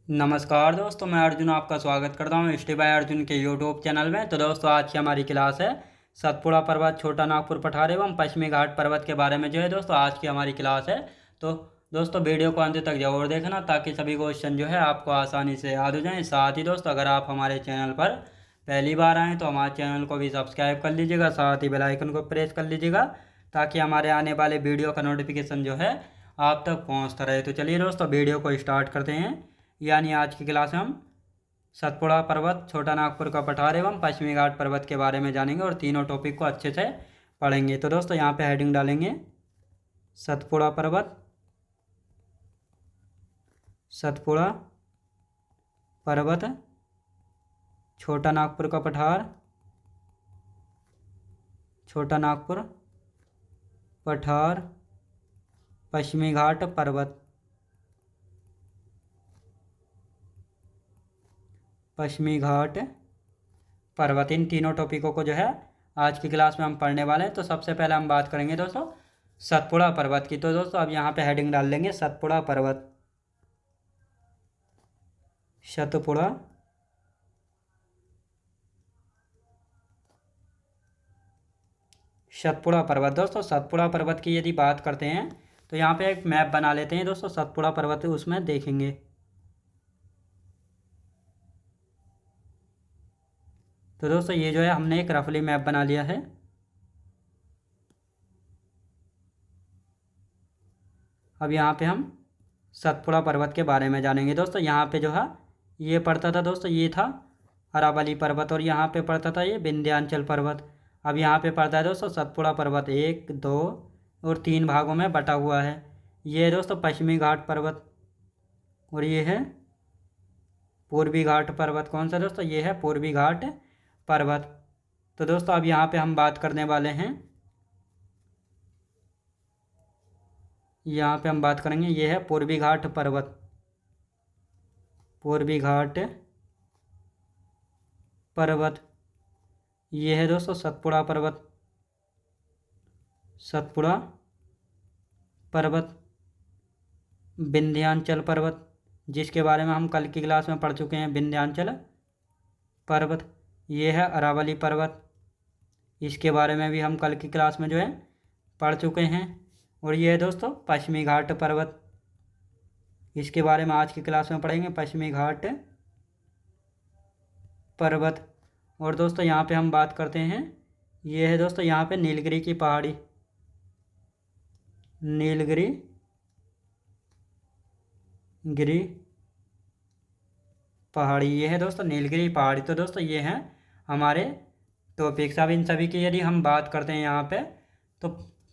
नमस्कार दोस्तों, मैं अर्जुन आपका स्वागत करता हूँ स्टे बाय अर्जुन के यूट्यूब चैनल में। तो दोस्तों, आज की हमारी क्लास है सतपुड़ा पर्वत, छोटा नागपुर पठार एवं पश्चिमी घाट पर्वत के बारे में। जो है दोस्तों, आज की हमारी क्लास है। तो दोस्तों, वीडियो को अंत तक जरूर देखना ताकि सभी क्वेश्चन जो है आपको आसानी से याद हो जाएं। साथ ही दोस्तों, अगर आप हमारे चैनल पर पहली बार आएँ तो हमारे चैनल को भी सब्सक्राइब कर लीजिएगा, साथ ही बेल आइकन को प्रेस कर लीजिएगा ताकि हमारे आने वाले वीडियो का नोटिफिकेशन जो है आप तक पहुँचता रहे। तो चलिए दोस्तों, वीडियो को स्टार्ट करते हैं। यानी आज की क्लास में हम सतपुड़ा पर्वत, छोटा नागपुर का पठार एवं पश्चिमी घाट पर्वत के बारे में जानेंगे और तीनों टॉपिक को अच्छे से पढ़ेंगे। तो दोस्तों, यहाँ पे हेडिंग डालेंगे सतपुड़ा पर्वत, सतपुड़ा पर्वत, छोटा नागपुर का पठार, छोटा नागपुर पठार, पश्चिमी घाट पर्वत, पश्चिमी घाट पर्वत। इन तीनों टॉपिकों को जो है आज की क्लास में हम पढ़ने वाले हैं। तो सबसे पहले हम बात करेंगे दोस्तों सतपुड़ा पर्वत की। तो दोस्तों, अब यहाँ पे हेडिंग डाल लेंगे सतपुड़ा पर्वत, सतपुड़ा सतपुड़ा पर्वत। दोस्तों, सतपुड़ा पर्वत की यदि बात करते हैं तो यहाँ पे एक मैप बना लेते हैं दोस्तों। सतपुड़ा पर्वत उसमें देखेंगे। तो दोस्तों, ये जो है हमने एक रफली मैप बना लिया है। अब यहाँ पे हम सतपुड़ा पर्वत के बारे में जानेंगे। दोस्तों, यहाँ पे जो है ये पड़ता था दोस्तों, ये था अरावली पर्वत, और यहाँ पे पड़ता था ये विंध्याचल पर्वत। अब यहाँ पे पड़ता है दोस्तों सतपुड़ा पर्वत, 1, 2 और 3 भागों में बटा हुआ है। ये है दोस्तों पश्चिमी घाट पर्वत, और ये है पूर्वी घाट पर्वत। कौन सा दोस्तों? ये है पूर्वी घाट पर्वत। तो दोस्तों, अब यहाँ पे हम बात करने वाले हैं, यहाँ पे हम बात करेंगे, ये है पूर्वी घाट पर्वत, पूर्वी घाट पर्वत। ये है दोस्तों सतपुड़ा पर्वत, सतपुड़ा पर्वत, विंध्याचल पर्वत, जिसके बारे में हम कल की क्लास में पढ़ चुके हैं, विंध्याचल पर्वत। ये है अरावली पर्वत, इसके बारे में भी हम कल की क्लास में जो है पढ़ चुके हैं। और ये है दोस्तों पश्चिमी घाट पर्वत, इसके बारे में आज की क्लास में पढ़ेंगे, पश्चिमी घाट पर्वत। और दोस्तों, यहाँ पे हम बात करते हैं, ये है दोस्तों यहाँ पे नीलगिरी की पहाड़ी, नीलगिरी गिरी पहाड़ी। ये है दोस्तों नीलगिरी पहाड़ी। तो दोस्तों, ये हैं हमारे टॉपिक्स। अब इन सभी की यदि हम बात करते हैं यहाँ पे, तो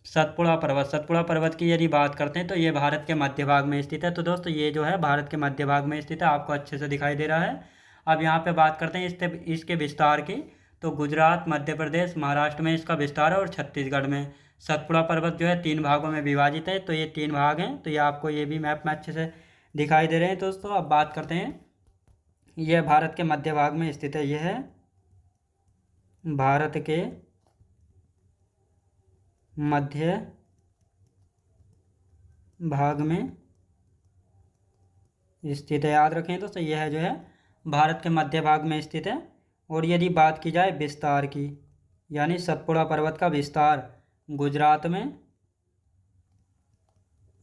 सतपुड़ा पर्वत, सतपुड़ा पर्वत की यदि बात करते हैं तो ये भारत के मध्य भाग में स्थित है। तो दोस्तों, ये जो है भारत के मध्य भाग में स्थित है, आपको अच्छे से दिखाई दे रहा है। अब यहाँ पे बात करते हैं इसके विस्तार की। तो गुजरात, मध्य प्रदेश, महाराष्ट्र में इसका विस्तार है और छत्तीसगढ़ में। सतपुड़ा पर्वत जो है 3 भागों में विभाजित है। तो ये 3 भाग हैं। तो ये आपको ये भी मैप में अच्छे से दिखाई दे रहे हैं। दोस्तों, अब बात करते हैं, यह भारत के मध्य भाग में स्थित है। यह है भारत के मध्य भाग में स्थित है। याद रखें दोस्तों, यह है जो है भारत के मध्य भाग में स्थित है। और यदि बात की जाए विस्तार की, यानी सतपुड़ा पर्वत का विस्तार गुजरात में,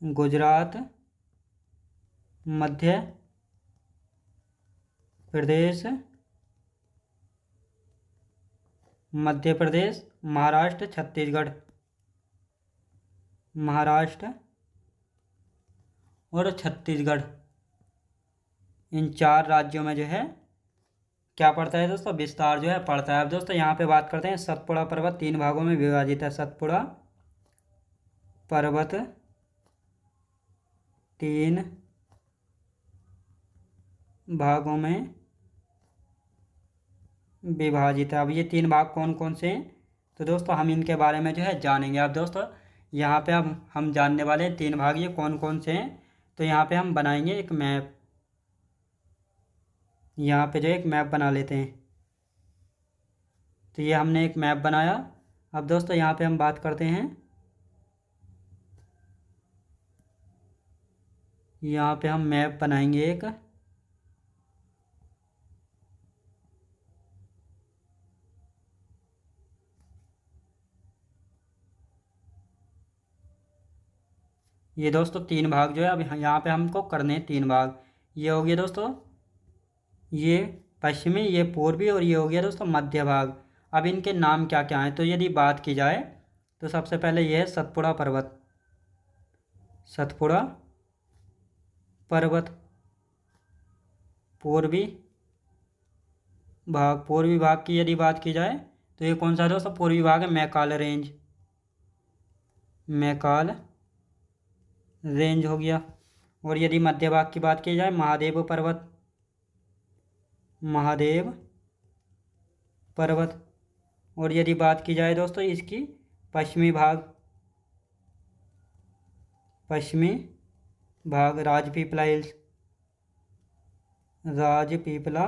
गुजरात, मध्य प्रदेश, मध्य प्रदेश, महाराष्ट्र, छत्तीसगढ़, महाराष्ट्र और छत्तीसगढ़, इन 4 राज्यों में जो है क्या पड़ता है दोस्तों? विस्तार जो है पड़ता है। अब दोस्तों, यहाँ पे बात करते हैं, सतपुड़ा पर्वत 3 भागों में विभाजित है। सतपुड़ा पर्वत 3 भागों में विभाजित है। अब ये 3 भाग कौन कौन से हैं? तो दोस्तों, हम इनके बारे में जो है जानेंगे। अब दोस्तों, यहाँ पे अब हम जानने वाले हैं 3 भाग ये कौन कौन से हैं। तो यहाँ पे हम बनाएंगे एक मैप, यहाँ पे जो एक मैप बना लेते हैं। तो ये हमने एक मैप बनाया। अब दोस्तों, यहाँ पे हम बात करते हैं, यहाँ पे हम मैप बनाएंगे एक, ये दोस्तों 3 भाग जो है अब यहाँ पे हमको करने हैं 3 भाग। ये हो गया दोस्तों ये पश्चिमी, ये पूर्वी, और ये हो गया दोस्तों मध्य भाग। अब इनके नाम क्या क्या हैं, तो यदि बात की जाए तो सबसे पहले ये है सतपुड़ा पर्वत। सतपुड़ा पर्वत पूर्वी भाग। पूर्वी भाग की यदि बात की जाए तो ये कौन सा है दोस्तों, पूर्वी भाग है मैकाल रेंज। मैकाल रेंज हो गया। और यदि मध्य भाग की बात की जाए महादेव पर्वत। महादेव पर्वत। और यदि बात की जाए दोस्तों इसकी पश्चिमी भाग, पश्चिमी भाग राजपीपला हिल्स। राजपीपला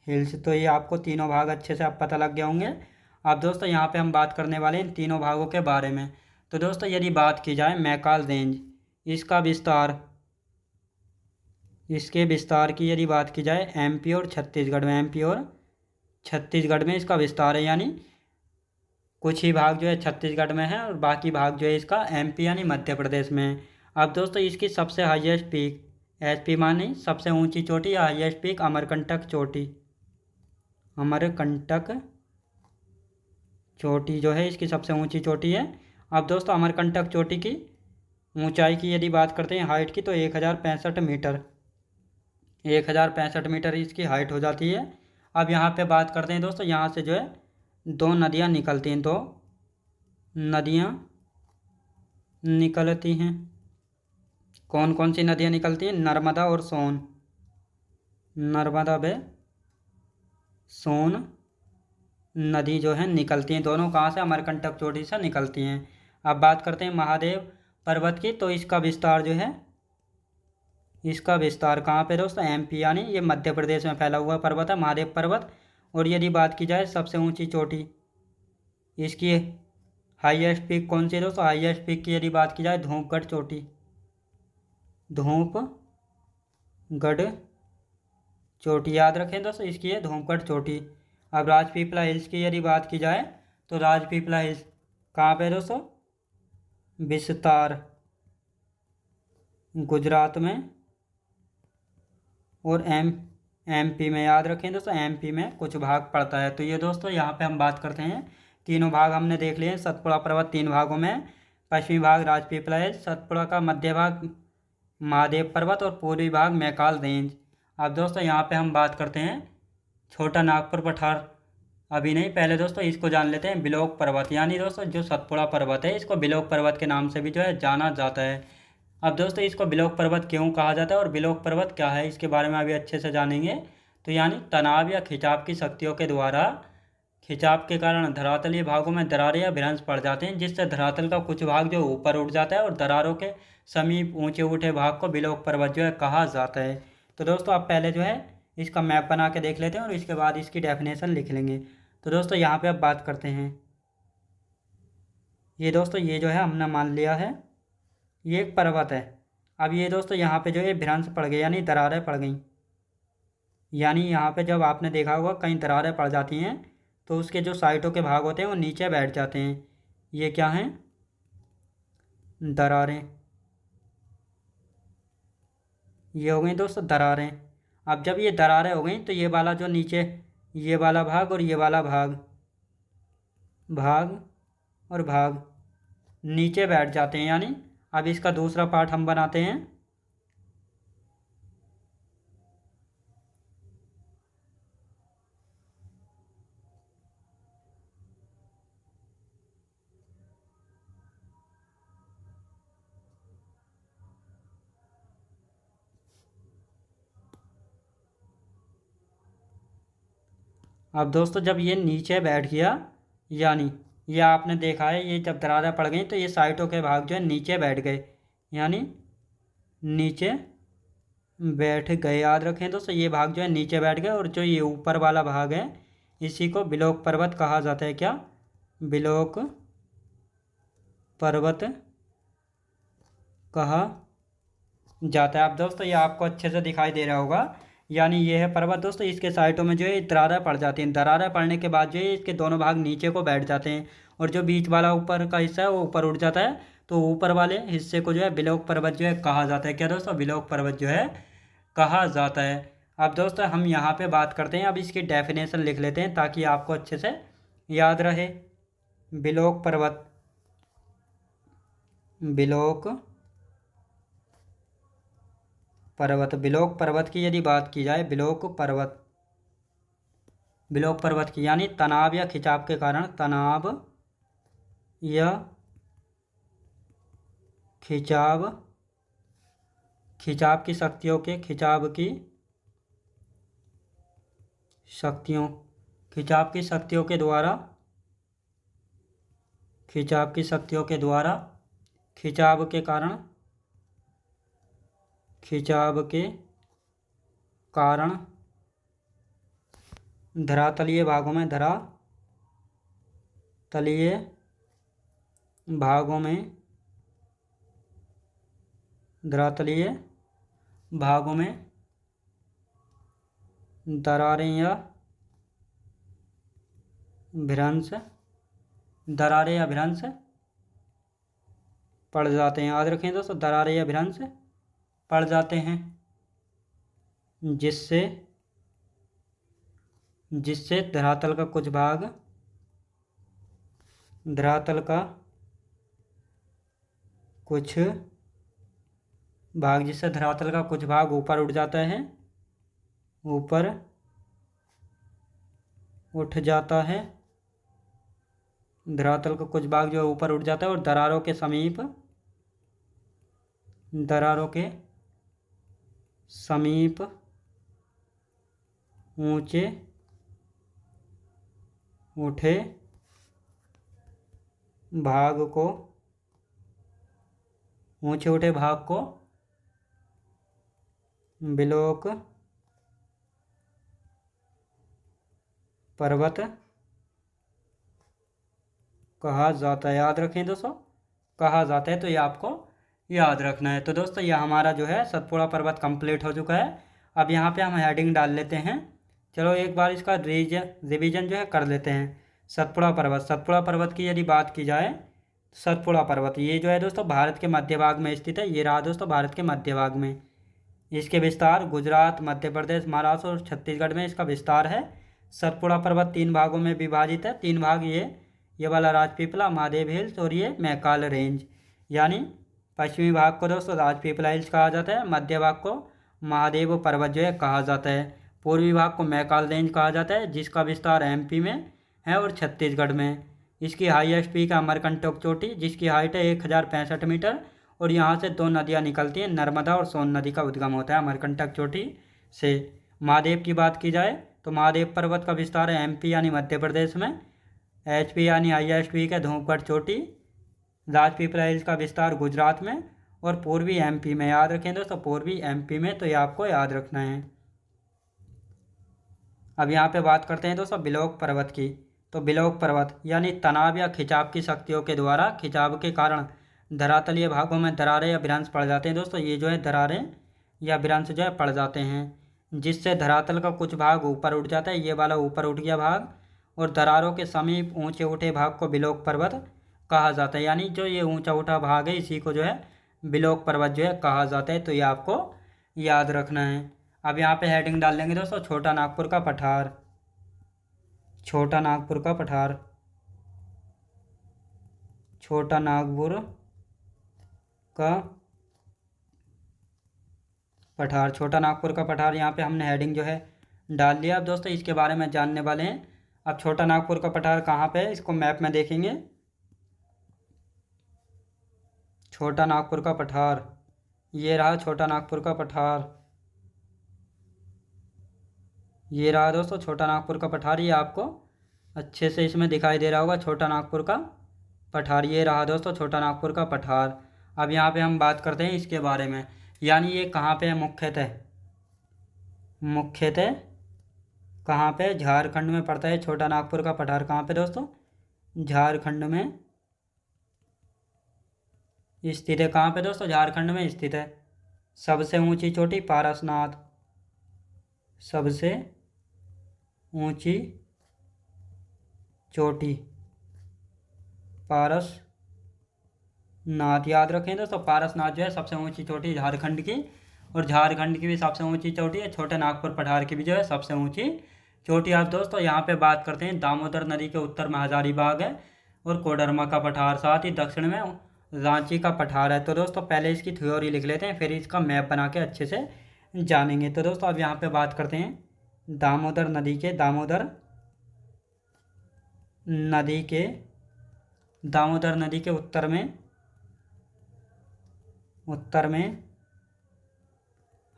हिल्स। तो ये आपको तीनों भाग अच्छे से अब पता लग गए होंगे। अब दोस्तों यहाँ पे हम बात करने वाले हैं इन तीनों भागों के बारे में। तो दोस्तों यदि बात की जाए मैकाल रेंज, इसका विस्तार, इसके विस्तार की यदि बात की जाए एमपी और छत्तीसगढ़ में, एमपी और छत्तीसगढ़ में इसका विस्तार है। यानी कुछ ही भाग जो है छत्तीसगढ़ में है और बाकी भाग जो है इसका एमपी यानी मध्य प्रदेश में है। अब दोस्तों इसकी सबसे हाईएस्ट पीक, एचपी मानी सबसे ऊंची चोटी या हाईएस्ट पीक, अमरकंटक चोटी। अमरकंटक चोटी जो है इसकी सबसे ऊंची चोटी है। अब दोस्तों अमरकंटक चोटी की ऊंचाई की यदि बात करते हैं हाइट की, तो 1065 मीटर, 1065 मीटर इसकी हाइट हो जाती है। अब यहाँ पे बात करते हैं दोस्तों, यहाँ से जो है 2 नदियाँ निकलती हैं, 2 नदियाँ निकलती हैं। कौन कौन सी नदियाँ निकलती हैं, नर्मदा और सोन। नर्मदा व सोन नदी जो है निकलती हैं, दोनों कहाँ से, अमरकंटक चोटी से निकलती हैं। अब बात करते हैं महादेव पर्वत की, तो इसका विस्तार जो है, इसका विस्तार कहाँ पे दोस्तों, एमपी यानी ये मध्य प्रदेश में फैला हुआ पर्वत है महादेव पर्वत। और यदि बात की जाए सबसे ऊंची चोटी, इसकी हाईएस्ट पीक कौन सी है दोस्तों, हाईएस्ट पीक की यदि बात की जाए धूपगढ़ चोटी। धूपगढ़ चोटी याद रखें दोस्तों, इसकी है धूपगढ़ चोटी। अब राजपीपला हिल्स की यदि बात की जाए तो राजपीपला हिल्स कहाँ पे दोस्तों, विस्तार गुजरात में और एमपी में। याद रखें दोस्तों एमपी में कुछ भाग पड़ता है। तो ये दोस्तों यहाँ पे हम बात करते हैं, तीनों भाग हमने देख लिए। सतपुड़ा पर्वत 3 भागों में, पश्चिमी भाग राजपीपला हिल्स, सतपुड़ा का मध्य भाग महादेव पर्वत और पूर्वी भाग मैकाल रेंज। अब दोस्तों यहाँ पे हम बात करते हैं छोटा नागपुर पठार। अभी नहीं, पहले दोस्तों इसको जान लेते हैं बिलोक पर्वत। यानी दोस्तों जो सतपुड़ा पर्वत है इसको बिलोक पर्वत के नाम से भी जो है जाना जाता है। अब दोस्तों इसको बिलोक पर्वत क्यों कहा जाता है और बिलोक पर्वत क्या है, इसके बारे में अभी अच्छे से जानेंगे। तो यानी तनाव या खिंचाव की शक्तियों के द्वारा, खिंचाव के कारण धरातलीय भागों में दरारें या भ्रंश पड़ जाते हैं, जिससे धरातल का कुछ भाग जो ऊपर उठ जाता है और दरारों के समीप ऊंचे उठे भाग को बिलोक पर्वत जो है कहा जाता है। तो दोस्तों आप पहले जो है इसका मैप बना के देख लेते हैं और इसके बाद इसकी डेफिनेशन लिख लेंगे। तो दोस्तों यहाँ पे अब बात करते हैं, ये दोस्तों ये जो है हमने मान लिया है ये एक पर्वत है। अब ये दोस्तों यहाँ पे जो है भ्रंश पड़ गए यानी दरारें पड़ गई। यानी यहाँ पे जब आपने देखा होगा कहीं दरारें पड़ जाती हैं तो उसके जो साइडों के भाग होते हैं वो नीचे बैठ जाते हैं। ये क्या हैं, दरारें। ये हो गई दोस्तों दरारें। अब जब ये दरारें हो गई तो ये वाला जो नीचे, ये वाला भाग और ये वाला भाग, भाग और भाग नीचे बैठ जाते हैं। यानी अब इसका दूसरा पार्ट हम बनाते हैं। अब दोस्तों जब ये नीचे बैठ गया, यानी ये आपने देखा है ये जब दरारें पड़ गई तो ये साइडों के भाग जो है नीचे बैठ गए, यानी नीचे बैठ गए। याद रखें दोस्तों ये भाग जो है नीचे बैठ गए और जो ये ऊपर वाला भाग है इसी को बिलोक पर्वत कहा जाता है। क्या, बिलोक पर्वत कहा जाता है। अब दोस्तों ये आपको अच्छे से दिखाई दे रहा होगा, यानी ये है पर्वत दोस्तों, इसके साइडों में जो है दरारें पड़ जाती हैं। दरारें पड़ने के बाद जो है इसके दोनों भाग नीचे को बैठ जाते हैं और जो बीच वाला ऊपर का हिस्सा है वो ऊपर उठ जाता है। तो ऊपर वाले हिस्से को जो है बिलोक पर्वत जो है कहा जाता है। क्या दोस्तों? बिलोक पर्वत जो है कहा जाता है। अब दोस्तों हम यहाँ पे बात करते हैं, अब इसकी डेफिनेशन लिख लेते हैं ताकि आपको अच्छे से याद रहे। बिलोक पर्वत, बिलोक पर्वत, बिलोक पर्वत की यदि बात की जाए, बिलोक पर्वत, बिलोक पर्वत की यानी तनाव या खिंचाव के कारण, तनाव या खिंचाव, खिंचाव की शक्तियों के, खिंचाव की शक्तियों, खिंचाव की शक्तियों के द्वारा, खिंचाव की शक्तियों के द्वारा, खिंचाव के कारण, खिंचाव के कारण धरातलीय भागों में, धरातलीय भागों में, धरातलीय भागों में दरारें या भ्रंश, दरारें या भ्रंश पड़ जाते हैं। याद रखें दोस्तों, दरारें या भ्रंश पड़ जाते हैं, जिससे जिससे धरातल का कुछ भाग, धरातल का कुछ भाग, जिससे धरातल का कुछ भाग ऊपर उठ जाता है, ऊपर उठ जाता है, धरातल का कुछ भाग जो है ऊपर उठ जाता है और दरारों के समीप, दरारों के समीप ऊंचे उठे भाग को, ऊंचे उठे भाग को बिलोक पर्वत कहा जाता है। याद रखें दोस्तों, कहा जाता है, तो ये आपको याद रखना है। तो दोस्तों यह हमारा जो है सतपुड़ा पर्वत कंप्लीट हो चुका है। अब यहाँ पे हम हेडिंग डाल लेते हैं। चलो एक बार इसका रिवीजन जो है कर लेते हैं। सतपुड़ा पर्वत, सतपुड़ा पर्वत की यदि बात की जाए, सतपुड़ा पर्वत ये जो है दोस्तों भारत के मध्य भाग में स्थित है। ये रहा दोस्तों भारत के मध्य भाग में। इसके विस्तार गुजरात, मध्य प्रदेश, महाराष्ट्र और छत्तीसगढ़ में इसका विस्तार है। सतपुड़ा पर्वत 3 भागों में विभाजित है। 3 भाग ये वाला राजपीपला, महादेव हिल्स और ये मैकाल रेंज। यानी पश्चिमी भाग को दोस्तों राजपीपला हिल्स कहा जाता है, मध्य भाग को महादेव पर्वत जो है कहा जाता है, पूर्वी भाग को मैकाल रेंज कहा जाता है जिसका विस्तार एमपी में है और छत्तीसगढ़ में। इसकी हाईएस्ट पीक है अमरकंटक चोटी जिसकी हाइट है 1065 मीटर और यहाँ से 2 नदियाँ निकलती हैं, नर्मदा और सोन नदी का उद्गम होता है अमरकंटक चोटी से। महादेव की बात की जाए तो महादेव पर्वत का विस्तार है एमपी यानी मध्य प्रदेश में, एचपी यानी हाईएस्ट पीक है धूपगढ़ चोटी, राजपीपला हिल्स का विस्तार गुजरात में और पूर्वी एमपी में। याद रखें दोस्तों, पूर्वी एमपी में, तो ये आपको याद रखना है। अब यहाँ पे बात करते हैं दोस्तों बिलोक पर्वत की। तो बिलोक पर्वत यानी तनाव या खिंचाव की शक्तियों के द्वारा, खिंचाव के कारण धरातलीय भागों में दरारें या भ्रंश पड़ जाते हैं। दोस्तों ये जो है दरारें या भ्रंश जो है पड़ जाते हैं, जिससे धरातल का कुछ भाग ऊपर उठ जाता है, ये वाला ऊपर उठ गया भाग, और दरारों के समीप ऊंचे उठे भाग को बिलोक पर्वत कहा जाता है। यानी जो ये ऊंचा उठा भाग है इसी को जो है बिलोक पर्वत जो है कहा जाता है। तो ये आपको याद रखना है। अब यहाँ पे हेडिंग डाल लेंगे दोस्तों छोटा नागपुर का पठार, छोटा नागपुर का पठार, छोटा नागपुर का पठार, छोटा नागपुर का पठार। यहाँ पे हमने हेडिंग जो है डाल लिया। अब दोस्तों इसके बारे में जानने वाले हैं। अब छोटा नागपुर का पठार कहाँ पे है इसको मैप में देखेंगे। छोटा नागपुर का पठार, ये रहा छोटा नागपुर का पठार, ये रहा दोस्तों छोटा नागपुर का पठार। ये आपको अच्छे से इसमें दिखाई दे रहा होगा छोटा नागपुर का पठार, ये रहा दोस्तों छोटा नागपुर का पठार। अब यहाँ पे हम बात करते हैं इसके बारे में, यानी ये कहाँ पे है मुख्यतः, मुख्यतः कहाँ पे, झारखंड में पड़ता है छोटा नागपुर का पठार। कहाँ पे दोस्तों, झारखंड में स्थित है। कहाँ पे दोस्तों, झारखंड में स्थित है। सबसे ऊंची चोटी पारसनाथ, सबसे ऊंची चोटी पारसनाथ, नाथ याद रखें दोस्तों। पारसनाथ जो है सबसे ऊंची चोटी झारखंड की, और झारखंड की भी सबसे ऊंची चोटी है। छोटे नागपुर पठार की भी जो है सबसे ऊंची चोटी। आप दोस्तों यहाँ पे बात करते हैं, दामोदर नदी के उत्तर में हजारीबाग है और कोडरमा का पठार, साथ ही दक्षिण में रांची का पठार है। तो दोस्तों पहले इसकी थ्योरी लिख लेते हैं, फिर इसका मैप बना के अच्छे से जानेंगे। तो दोस्तों अब यहाँ पे बात करते हैं नदी के दामोदर नदी के उत्तर में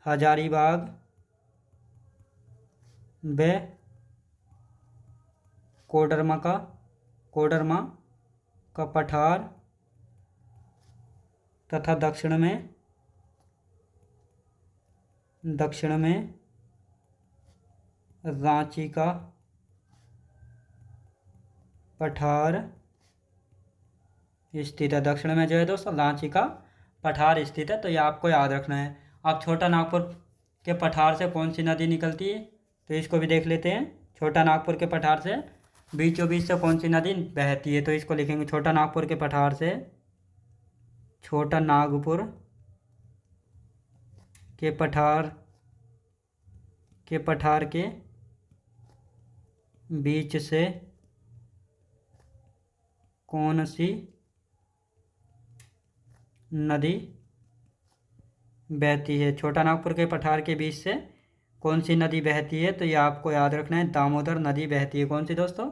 हजारीबाग व कोडरमा का पठार तथा दक्षिण में रांची का पठार स्थित है। दक्षिण में जो है दोस्तों रांची का पठार स्थित है, तो ये आपको याद रखना है। अब छोटा नागपुर के पठार से कौन सी नदी निकलती है, तो इसको भी देख लेते हैं। छोटा नागपुर के पठार से बीचों बीच से कौन सी नदी बहती है, तो इसको लिखेंगे छोटा नागपुर के पठार से, छोटा नागपुर के पठार के बीच से कौन सी नदी बहती है। छोटा नागपुर के पठार के बीच से कौन सी नदी बहती है, तो ये आपको याद रखना है, दामोदर नदी बहती है। कौन सी दोस्तों,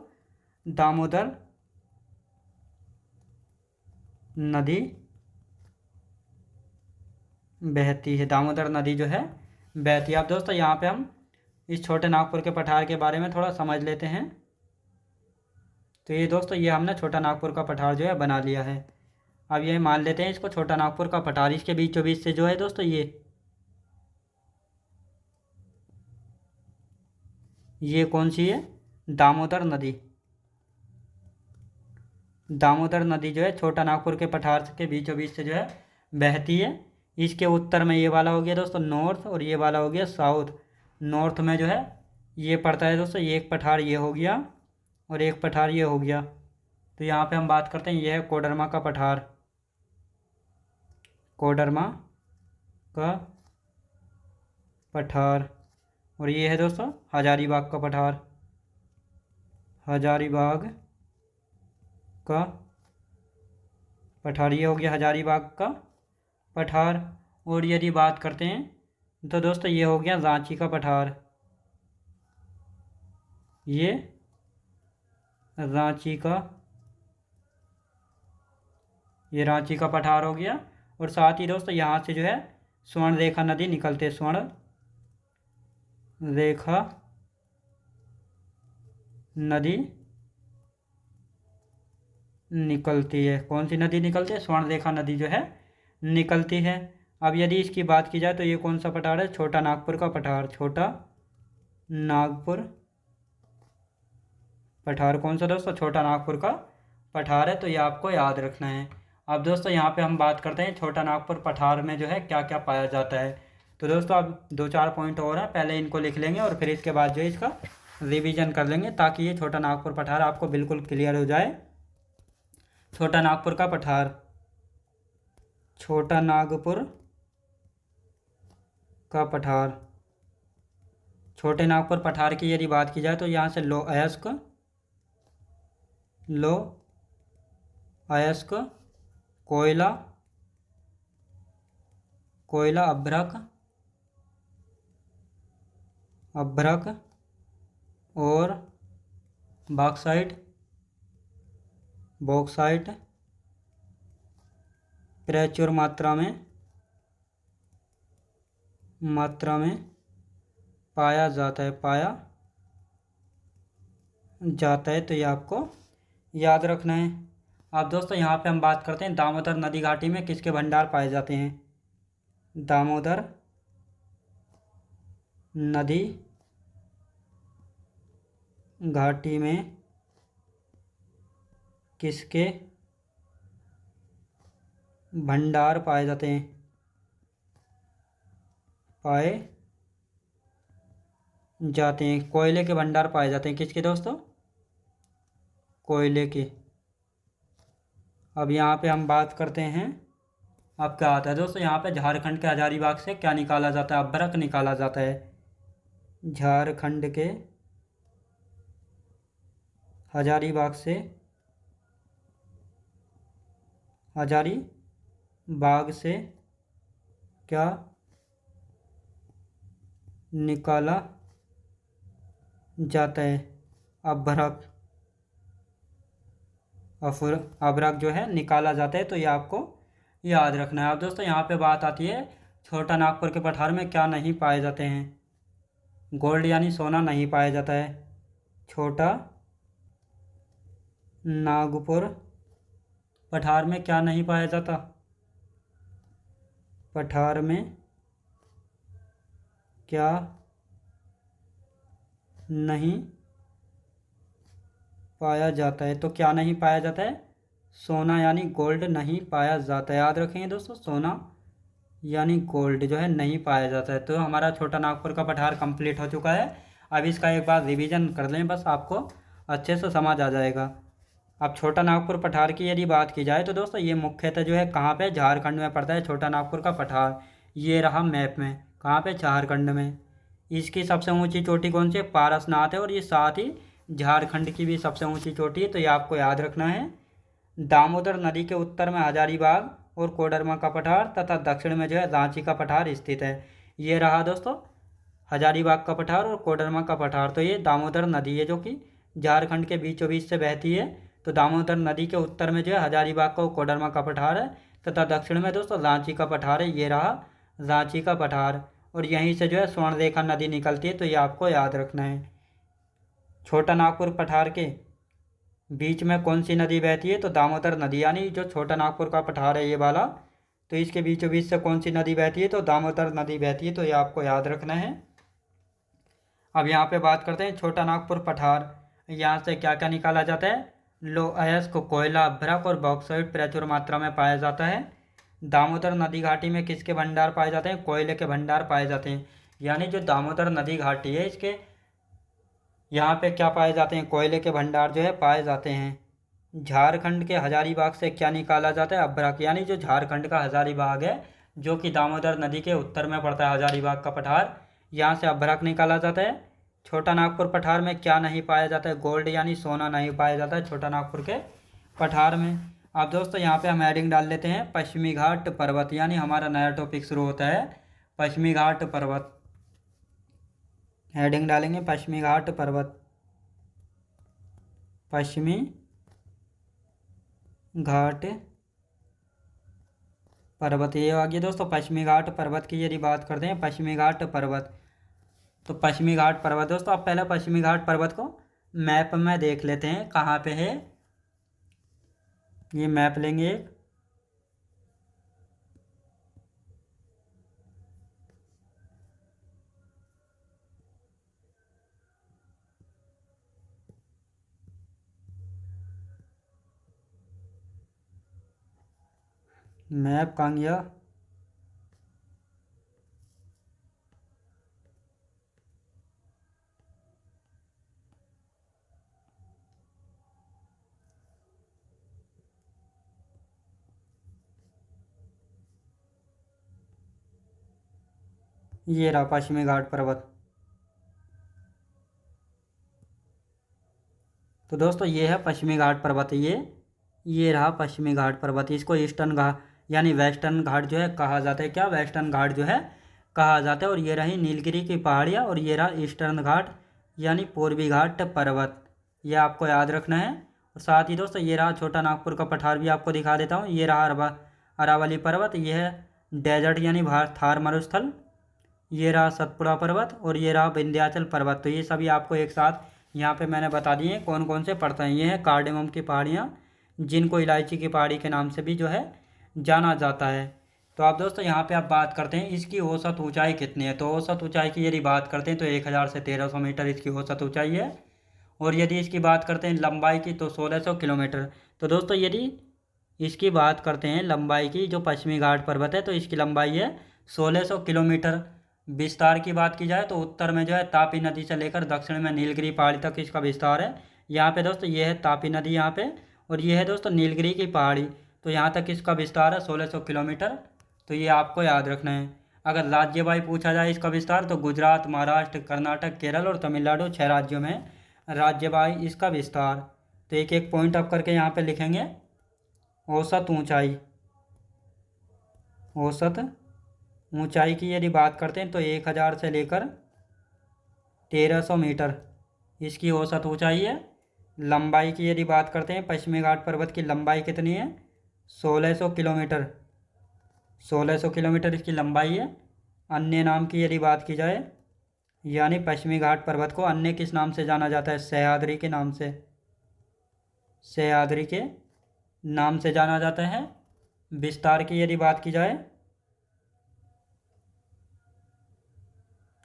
दामोदर नदी बहती है। दामोदर नदी जो है बहती है। अब दोस्तों यहाँ पे हम इस छोटे नागपुर के पठार के बारे में थोड़ा समझ लेते हैं। तो ये दोस्तों ये हमने छोटा नागपुर का पठार जो है बना लिया है। अब ये मान लेते हैं इसको छोटा नागपुर का पठार। इसके बीचों बीच से जो है दोस्तों ये कौन सी है, दामोदर नदी। दामोदर नदी जो है छोटा नागपुर के पठार के बीचों बीच से जो है बहती है। इसके उत्तर में ये वाला हो गया दोस्तों नॉर्थ, और ये वाला हो गया साउथ। नॉर्थ में जो है ये पड़ता है दोस्तों, ये एक पठार ये हो गया और एक पठार ये हो गया। तो यहाँ पे हम बात करते हैं, ये है कोडरमा का पठार, कोडरमा का पठार। और ये है दोस्तों हजारीबाग का पठार, हजारीबाग का पठार, ये हो गया हजारीबाग का पठार। और यदि बात करते हैं तो दोस्तों ये हो गया रांची का पठार, ये रांची का पठार हो गया। और साथ ही दोस्तों यहाँ से जो है स्वर्ण रेखा नदी निकलते, स्वर्ण रेखा नदी निकलती है। कौन सी नदी निकलती है, स्वर्ण रेखा नदी जो है निकलती है। अब यदि इसकी बात की जाए तो ये कौन सा पठार है, छोटा नागपुर का पठार, छोटा नागपुर पठार। कौन सा दोस्तों, छोटा नागपुर का पठार है, तो ये आपको याद रखना है। अब दोस्तों यहाँ पे हम बात करते हैं छोटा नागपुर पठार में जो है क्या क्या पाया जाता है। तो दोस्तों अब 2-4 पॉइंट और हैं, पहले इनको लिख लेंगे और फिर इसके बाद जो है इसका रिवीजन कर लेंगे, ताकि ये छोटा नागपुर पठार आपको बिल्कुल क्लियर हो जाए। छोटा नागपुर का पठार, छोटा नागपुर का पठार। छोटे नागपुर पठार की यदि बात की जाए तो यहाँ से लो अयस्क कोयला अभ्रक और बॉक्साइट प्रचुर मात्रा में पाया जाता है, तो ये आपको याद रखना है। अब दोस्तों यहाँ पे हम बात करते हैं दामोदर नदी घाटी में किसके भंडार पाए जाते हैं। दामोदर नदी घाटी में किसके भंडार पाए जाते हैं, कोयले के भंडार पाए जाते हैं। किसके दोस्तों, कोयले के। अब यहाँ पे हम बात करते हैं। अब क्या आता है दोस्तों, यहाँ पे झारखंड के हजारीबाग से क्या निकाला जाता है, अभ्रक निकाला जाता है। झारखंड के हजारीबाग से, हजारीबाग से क्या निकाला जाता है, अभ्रक। अभ्रक जो है निकाला जाता है, तो ये आपको याद रखना है। अब दोस्तों यहाँ पे बात आती है, छोटा नागपुर के पठार में क्या नहीं पाए जाते हैं। गोल्ड यानी सोना नहीं पाया जाता है। छोटा नागपुर पठार में क्या नहीं पाया जाता, पठार में क्या नहीं पाया जाता है। तो क्या नहीं पाया जाता है, सोना यानी गोल्ड नहीं पाया जाता है। याद रखेंगे दोस्तों, सोना यानी गोल्ड जो है नहीं पाया जाता है। तो हमारा छोटा नागपुर का पठार कंप्लीट हो चुका है। अब इसका एक बार रिवीजन कर लें, बस आपको अच्छे से समझ आ जाएगा। अब छोटा नागपुर पठार की यदि बात की जाए तो दोस्तों ये मुख्यतः जो है कहाँ पे, झारखंड में पड़ता है छोटा नागपुर का पठार। ये रहा मैप में, कहाँ पे, झारखंड में। इसकी सबसे ऊंची चोटी कौन सी है, पारसनाथ है, और ये साथ ही झारखंड की भी सबसे ऊंची चोटी है, तो ये आपको याद रखना है। दामोदर नदी के उत्तर में हजारीबाग और कोडरमा का पठार तथा दक्षिण में जो है रांची का पठार स्थित है। ये रहा दोस्तों हजारीबाग का पठार और कोडरमा का पठार। तो ये दामोदर नदी है जो कि झारखंड के बीचों बीच से बहती है। तो दामोदर नदी के उत्तर में जो है हजारीबाग का और कोडरमा का पठार है, तथा दक्षिण में दोस्तों रांची का पठार है। ये रहा रांची का पठार, और यहीं से जो है स्वर्णरेखा नदी निकलती है, तो ये आपको याद रखना है। छोटा नागपुर पठार के बीच में कौन सी नदी बहती है, तो दामोदर नदी, यानी जो छोटा नागपुर का पठार है ये वाला, तो इसके बीचों बीच से कौन सी नदी बहती है, तो दामोदर नदी बहती है, तो ये आपको याद रखना है। अब यहाँ पे बात करते हैं छोटा नागपुर पठार, यहाँ से क्या क्या निकाला जाता है। लोह अयस्क, कोयला, अभ्रक और बॉक्साइट प्रचुर मात्रा में पाया जाता है। दामोदर नदी घाटी में किसके भंडार पाए जाते हैं, कोयले के भंडार पाए जाते हैं। यानी जो दामोदर नदी घाटी है इसके यहाँ पे क्या पाए जाते हैं, कोयले के भंडार जो है पाए जाते हैं। झारखंड के हजारीबाग से क्या निकाला जाता है, अभ्रक। यानी जो झारखंड का हजारीबाग है जो कि दामोदर नदी के उत्तर में पड़ता है, हजारीबाग का पठार, यहाँ से अभ्रक निकाला जाता है। छोटा नागपुर पठार में क्या नहीं पाया जाता है, गोल्ड यानी सोना नहीं पाया जाता है छोटा नागपुर के पठार में। अब दोस्तों यहाँ पे हम हेडिंग डाल लेते हैं पश्चिमी घाट पर्वत, यानी हमारा नया टॉपिक शुरू होता है पश्चिमी घाट पर्वत। हेडिंग डालेंगे पश्चिमी घाट पर्वत, पश्चिमी घाट पर्वत। ये आ गया दोस्तों पश्चिमी घाट पर्वत की यदि बात करते हैं, पश्चिमी घाट पर्वत। तो पश्चिमी घाट पर्वत दोस्तों, आप पहले पश्चिमी घाट पर्वत को मैप में देख लेते हैं कहाँ पे है। ये मैप लेंगे एक, मैप कहाँ गया, ये रहा पश्चिमी घाट पर्वत। तो दोस्तों ये है पश्चिमी घाट पर्वत, ये रहा पश्चिमी घाट पर्वत। इसको ईस्टर्न घाट यानी वेस्टर्न घाट जो है कहा जाता है, क्या, वेस्टर्न घाट जो है कहा जाता है। और ये रही नीलगिरी की पहाड़ियाँ, और ये रहा ईस्टर्न घाट यानी पूर्वी घाट पर्वत। ये आपको याद रखना है। और साथ ही दोस्तों ये रहा छोटा नागपुर का पठार भी आपको दिखा देता हूँ। ये रहा अरावली पर्वत, ये है डेजर्ट यानी थार मरुस्थल। ये रहा सतपुड़ा पर्वत, और ये रहा विंध्याचल पर्वत। तो ये सभी आपको एक साथ यहाँ पे मैंने बता दिए कौन कौन से पड़ते हैं। ये हैं कार्डेमम की पहाड़ियाँ, जिनको इलायची की पहाड़ी के नाम से भी जो है जाना जाता है। तो आप दोस्तों यहाँ पे आप बात करते हैं इसकी औसत ऊंचाई कितनी है। तो औसत ऊंचाई की यदि बात करते हैं तो 1000 से 1300 मीटर इसकी औसत ऊंचाई है। और यदि इसकी बात करते हैं लंबाई की तो 1600 किलोमीटर। तो दोस्तों यदि इसकी बात करते हैं लंबाई की, जो पश्चिमी घाट पर्वत है तो इसकी लंबाई है 1600 किलोमीटर। विस्तार की बात की जाए तो उत्तर में जो है तापी नदी से लेकर दक्षिण में नीलगिरी पहाड़ी तक इसका विस्तार है। यहाँ पे दोस्तों ये है तापी नदी यहाँ पे, और ये है दोस्तों नीलगिरी की पहाड़ी। तो यहाँ तक इसका विस्तार है 1600 किलोमीटर। तो ये आपको याद रखना है। अगर राज्य वाई पूछा जाए इसका विस्तार, तो गुजरात, महाराष्ट्र, कर्नाटक, केरल और तमिलनाडु 6 राज्यों में राज्य वाई इसका विस्तार। तो एक एक पॉइंट आप करके यहाँ पे लिखेंगे। औसत ऊंचाई, औसत ऊंचाई की यदि बात करते हैं तो 1000 से लेकर 1300 मीटर इसकी औसत ऊंचाई है। लंबाई की यदि बात करते हैं, पश्चिमी घाट पर्वत की लंबाई कितनी है? 1600 किलोमीटर। 1600 किलोमीटर इसकी लंबाई है। अन्य नाम की यदि बात की जाए, यानी पश्चिमी घाट पर्वत को अन्य किस नाम से जाना जाता है? सह्याद्री के नाम से, सह्याद्री के नाम से जाना जाता है। विस्तार की यदि बात की जाए,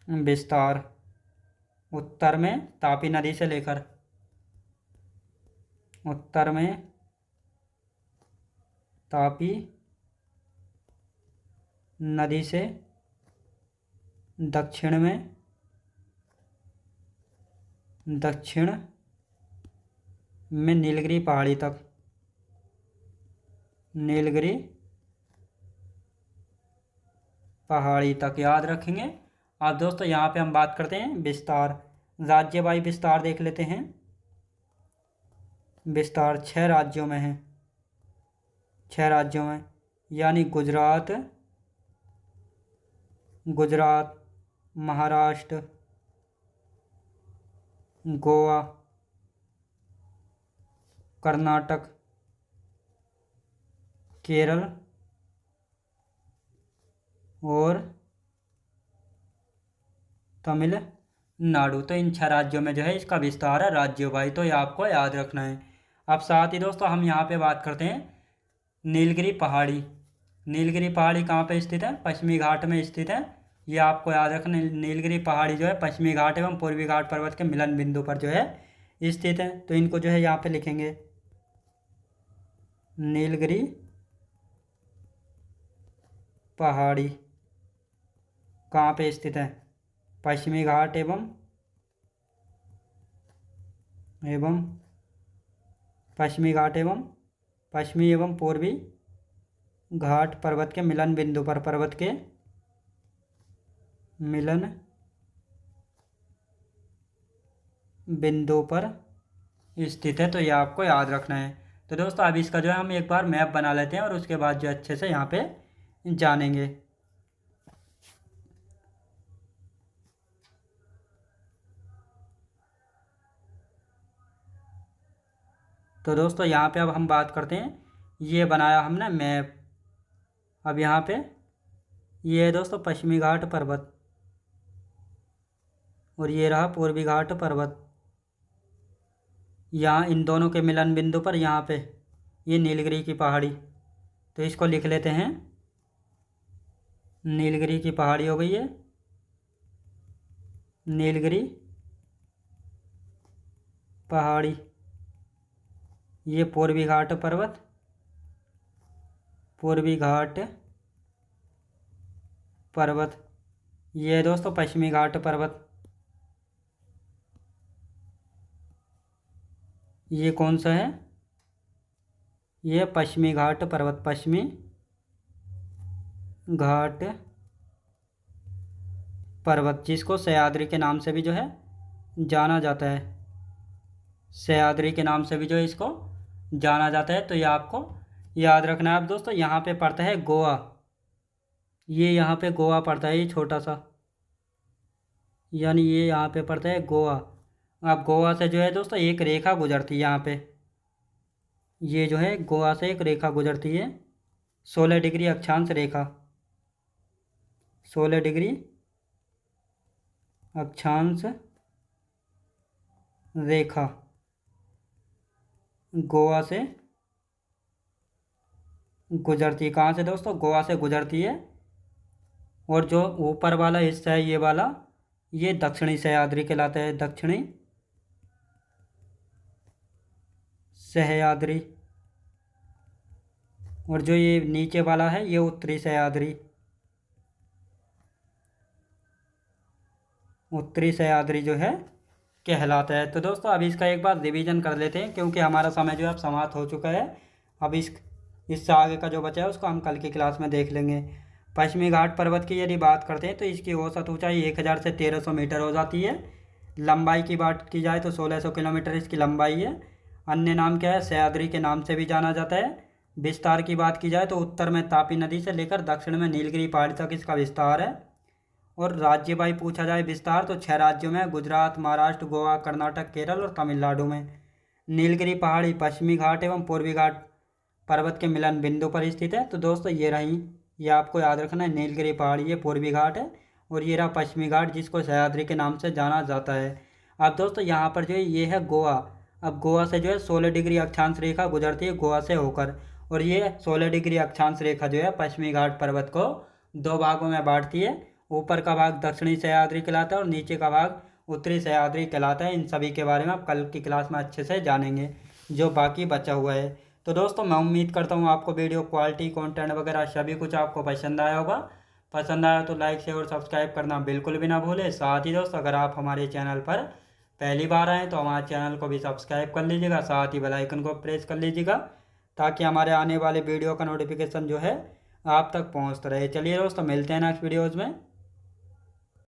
विस्तार उत्तर में तापी नदी से लेकर, उत्तर में तापी नदी से दक्षिण में, दक्षिण में नीलगिरी पहाड़ी तक, नीलगिरी पहाड़ी तक याद रखेंगे। अब दोस्तों यहाँ पे हम बात करते हैं विस्तार। राज्य वाई विस्तार देख लेते हैं। विस्तार 6 राज्यों में है, 6 राज्यों में, यानी गुजरात, गुजरात, महाराष्ट्र, गोवा, कर्नाटक, केरल और तमिलनाडु। तो इन 6 राज्यों में जो है इसका विस्तार है राज्य वाई। तो ये आपको याद रखना है। अब साथ ही दोस्तों हम यहाँ पे बात करते हैं नीलगिरी पहाड़ी। नीलगिरी पहाड़ी कहाँ पे स्थित है? पश्चिमी घाट में स्थित है। ये आपको याद रखना। नीलगिरी पहाड़ी जो है पश्चिमी घाट एवं पूर्वी घाट पर्वत के मिलन बिंदु पर जो है स्थित है। तो इनको जो है यहाँ पे लिखेंगे। नीलगिरी पहाड़ी कहाँ पे स्थित है? पश्चिमी घाट एवं पश्चिमी घाट एवं पश्चिमी एवं पूर्वी घाट पर्वत के मिलन बिंदु पर, पर्वत के मिलन बिंदु पर स्थित है। तो ये आपको याद रखना है। तो दोस्तों अब इसका जो है हम एक बार मैप बना लेते हैं और उसके बाद जो अच्छे से यहाँ पे जानेंगे। तो दोस्तों यहाँ पे अब हम बात करते हैं, ये बनाया हमने मैप। अब यहाँ पे ये है दोस्तों पश्चिमी घाट पर्वत और ये रहा पूर्वी घाट पर्वत। यहाँ इन दोनों के मिलन बिंदु पर यहाँ पे ये नीलगिरी की पहाड़ी। तो इसको लिख लेते हैं। नीलगिरी की पहाड़ी हो गई है, नीलगिरी पहाड़ी। ये पूर्वी घाट पर्वत, पूर्वी घाट पर्वत। ये दोस्तों पश्चिमी घाट पर्वत। ये कौन सा है? ये पश्चिमी घाट पर्वत, पश्चिमी घाट पर्वत, जिसको सह्याद्री के नाम से भी जो है जाना जाता है। सह्याद्री के नाम से भी जो है इसको जाना जाता है। तो ये आपको याद रखना है। अब दोस्तों यहाँ पे पड़ता है गोवा। ये यहाँ पे गोवा पड़ता है, ये छोटा सा, यानी ये यहाँ पे पड़ता है गोवा। अब गोवा से जो है दोस्तों एक रेखा गुजरती है यहाँ पे। ये जो है गोवा से एक रेखा गुजरती है, 16 डिग्री अक्षांश रेखा, 16 डिग्री अक्षांश रेखा गोवा से गुजरती है। कहाँ से दोस्तों? गोवा से गुजरती है। और जो ऊपर वाला हिस्सा है ये वाला, ये दक्षिणी सह्याद्री कहलाता है, दक्षिणी सह्याद्री। और जो ये नीचे वाला है ये उत्तरी सह्याद्री, उत्तरी सह्याद्री जो है कहलाता है। तो दोस्तों अब इसका एक बार रिवीजन कर लेते हैं, क्योंकि हमारा समय जो है अब समाप्त हो चुका है। अब इससे आगे का जो बचा है उसको हम कल की क्लास में देख लेंगे। पश्चिमी घाट पर्वत की यदि बात करते हैं तो इसकी औसत ऊंचाई 1000 से 1300 मीटर हो जाती है। लंबाई की बात की जाए तो 1600 किलोमीटर इसकी लंबाई है। अन्य नाम क्या है, सह्याद्री के नाम से भी जाना जाता है। विस्तार की बात की जाए तो उत्तर में तापी नदी से लेकर दक्षिण में नीलगिरी पहाड़ी तक इसका विस्तार है। और राज्य वाई पूछा जाए विस्तार तो 6 राज्यों में, गुजरात, महाराष्ट्र, गोवा, कर्नाटक, केरल और तमिलनाडु में। नीलगिरी पहाड़ी पश्चिमी घाट एवं पूर्वी घाट पर्वत के मिलन बिंदु पर स्थित है। तो दोस्तों ये रही, ये आपको याद रखना है, नीलगिरी पहाड़ी ये पूर्वी घाट है और ये रहा पश्चिमी घाट जिसको सह्याद्री के नाम से जाना जाता है। अब दोस्तों यहाँ पर जो है ये है गोवा। अब गोवा से जो है 16 डिग्री अक्षांश रेखा गुजरती है गोवा से होकर, और ये 16 डिग्री अक्षांश रेखा जो है पश्चिमी घाट पर्वत को 2 भागों में बांटती है। ऊपर का भाग दक्षिणी सह्याद्री कहलाता है और नीचे का भाग उत्तरी सह्याद्री कहलाता है। इन सभी के बारे में आप कल की क्लास में अच्छे से जानेंगे जो बाकी बचा हुआ है। तो दोस्तों मैं उम्मीद करता हूँ आपको वीडियो क्वालिटी, कंटेंट वगैरह सभी कुछ आपको पसंद आया होगा। पसंद आया तो लाइक शेयर और सब्सक्राइब करना बिल्कुल भी ना भूलें। साथ ही दोस्तों अगर आप हमारे चैनल पर पहली बार आएँ तो हमारे चैनल को भी सब्सक्राइब कर लीजिएगा, साथ ही बेल आइकन को प्रेस कर लीजिएगा ताकि हमारे आने वाले वीडियो का नोटिफिकेशन जो है आप तक पहुँचता रहे। चलिए दोस्तों मिलते हैं नेक्स्ट वीडियोज़ में।